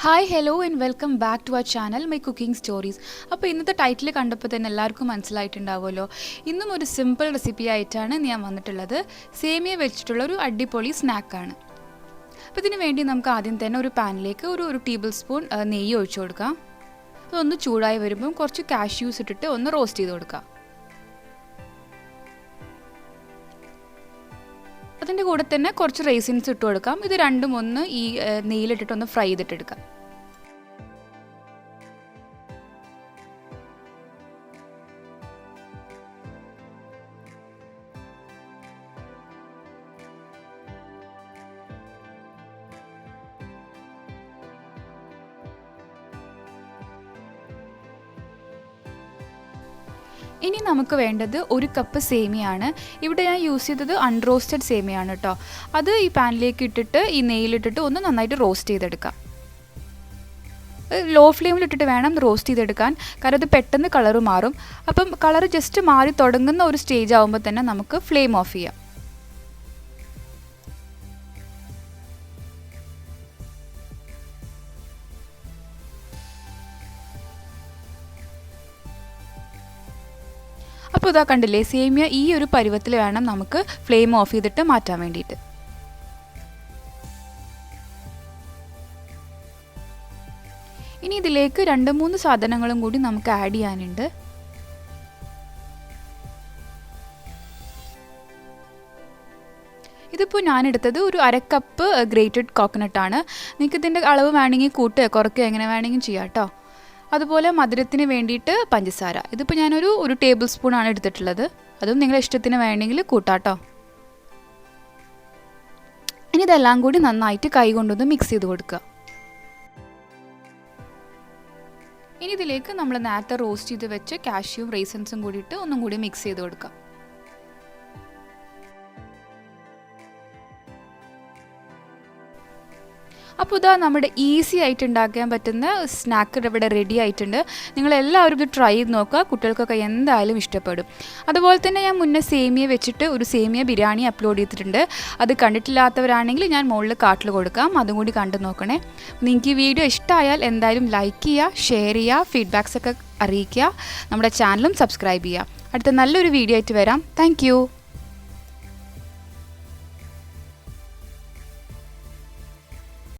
Hi, hello and welcome back to our channel, My Cooking Stories. അപ്പോൾ ഇന്നത്തെ title കണ്ടപ്പോൾ തന്നെ എല്ലാവർക്കും മനസ്സിലായിട്ടുണ്ടാവുമല്ലോ. ഇന്നും ഒരു സിമ്പിൾ റെസിപ്പി ആയിട്ടാണ് ഞാൻ വന്നിട്ടുള്ളത്. സേമിയ വെച്ചിട്ടുള്ള ഒരു അടിപൊളി സ്നാക്കാണ്. അപ്പോൾ ഇതിനു വേണ്ടി നമുക്ക് ആദ്യം തന്നെ ഒരു പാനിലേക്ക് ഒരു ടേബിൾ സ്പൂൺ നെയ്യ് ഒഴിച്ചു കൊടുക്കാം. അതൊന്ന് ചൂടായി വരുമ്പോൾ കുറച്ച് കാഷ്യൂസ് ഇട്ടിട്ട് ഒന്ന് റോസ്റ്റ് ചെയ്ത് കൊടുക്കാം. അതിൻ്റെ കൂടെ തന്നെ കുറച്ച് റൈസിൻസ് ഇട്ട് കൊടുക്കാം. ഇത് രണ്ടും ഒന്ന് ഈ നെയ്യിലിട്ടിട്ട് ഒന്ന് ഫ്രൈ ചെയ്തിട്ടെടുക്കാം. ഇനി നമുക്ക് വേണ്ടത് ഒരു കപ്പ് സേമിയാണ്. ഇവിടെ ഞാൻ യൂസ് ചെയ്തത് അൺറോസ്റ്റഡ് സേമിയാണ് കേട്ടോ. അത് ഈ പാനിലേക്ക് ഇട്ടിട്ട് ഈ നെയ്യിലിട്ടിട്ട് ഒന്ന് നന്നായിട്ട് റോസ്റ്റ് ചെയ്തെടുക്കാം. ലോ ഫ്ലെയിമിലിട്ടിട്ട് വേണം റോസ്റ്റ് ചെയ്തെടുക്കാൻ, കാരണം അത് പെട്ടെന്ന് കളർ മാറും. അപ്പം കളർ ജസ്റ്റ് മാറി തുടങ്ങുന്ന ഒരു സ്റ്റേജ് ആകുമ്പോൾ തന്നെ നമുക്ക് ഫ്ലെയിം ഓഫ് ചെയ്യാം. അപ്പോൾ ഇതാ കണ്ടില്ലേ, സേമിയ ഈ ഒരു പരുവത്തിൽ വേണം നമുക്ക് ഫ്ലെയിം ഓഫ് ചെയ്തിട്ട് മാറ്റാൻ വേണ്ടിയിട്ട്. ഇനി ഇതിലേക്ക് 2-3 സാധനങ്ങളും കൂടി നമുക്ക് ആഡ് ചെയ്യാനുണ്ട്. ഇതിപ്പോൾ ഞാനെടുത്തത് ഒരു 1/2 കപ്പ് ഗ്രേറ്റഡ് കോക്കനട്ടാണ്. നിങ്ങൾക്ക് ഇതിൻ്റെ അളവ് വേണമെങ്കിൽ കൂട്ടുകയോ കുറയ്ക്കുകയോ എങ്ങനെ വേണമെങ്കിലും ചെയ്യാം കേട്ടോ. അതുപോലെ മധുരത്തിന് വേണ്ടിയിട്ട് പഞ്ചസാര. ഇതിപ്പോൾ ഞാനൊരു ടേബിൾ സ്പൂണാണ് എടുത്തിട്ടുള്ളത്. അതും നിങ്ങളുടെ ഇഷ്ടത്തിന് വേണമെങ്കിൽ കൂട്ടാട്ടോ. ഇനി ഇതെല്ലാം കൂടി നന്നായിട്ട് കൈ കൊണ്ടൊന്ന് മിക്സ് ചെയ്ത് കൊടുക്കുക. ഇനി ഇതിലേക്ക് നമ്മൾ നേരത്തെ റോസ്റ്റ് ചെയ്ത് വെച്ച് കാഷ്യൂവും റൈസിൻസും കൂടിയിട്ട് ഒന്നും കൂടി മിക്സ് ചെയ്ത് കൊടുക്കുക. അപ്പോൾ ഇതാ നമ്മുടെ ഈസി ആയിട്ട് ഉണ്ടാക്കാൻ പറ്റുന്ന സ്നാക്ക് ഇവിടെ റെഡി ആയിട്ടുണ്ട്. നിങ്ങളെല്ലാവരും ഇത് ട്രൈ ചെയ്ത് നോക്കുക. കുട്ടികൾക്കൊക്കെ എന്തായാലും ഇഷ്ടപ്പെടും. അതുപോലെ തന്നെ ഞാൻ മുന്നേ സേമിയ വെച്ചിട്ട് ഒരു സേമിയ ബിരിയാണി അപ്ലോഡ് ചെയ്തിട്ടുണ്ട്. അത് കണ്ടിട്ടില്ലാത്തവരാണെങ്കിൽ ഞാൻ മുകളിൽ കാർട്ടിൽ കൊടുക്കാം, അതും കൂടി കണ്ടു നോക്കണേ. നിങ്ങൾക്ക് ഈ വീഡിയോ ഇഷ്ടമായാൽ എന്തായാലും ലൈക്ക് ചെയ്യുക, ഷെയർ ചെയ്യുക, ഫീഡ്ബാക്സ് ഒക്കെ അറിയിക്കുക. നമ്മുടെ ചാനലും സബ്സ്ക്രൈബ് ചെയ്യുക. അടുത്ത നല്ലൊരു വീഡിയോ ആയിട്ട് വരാം. താങ്ക്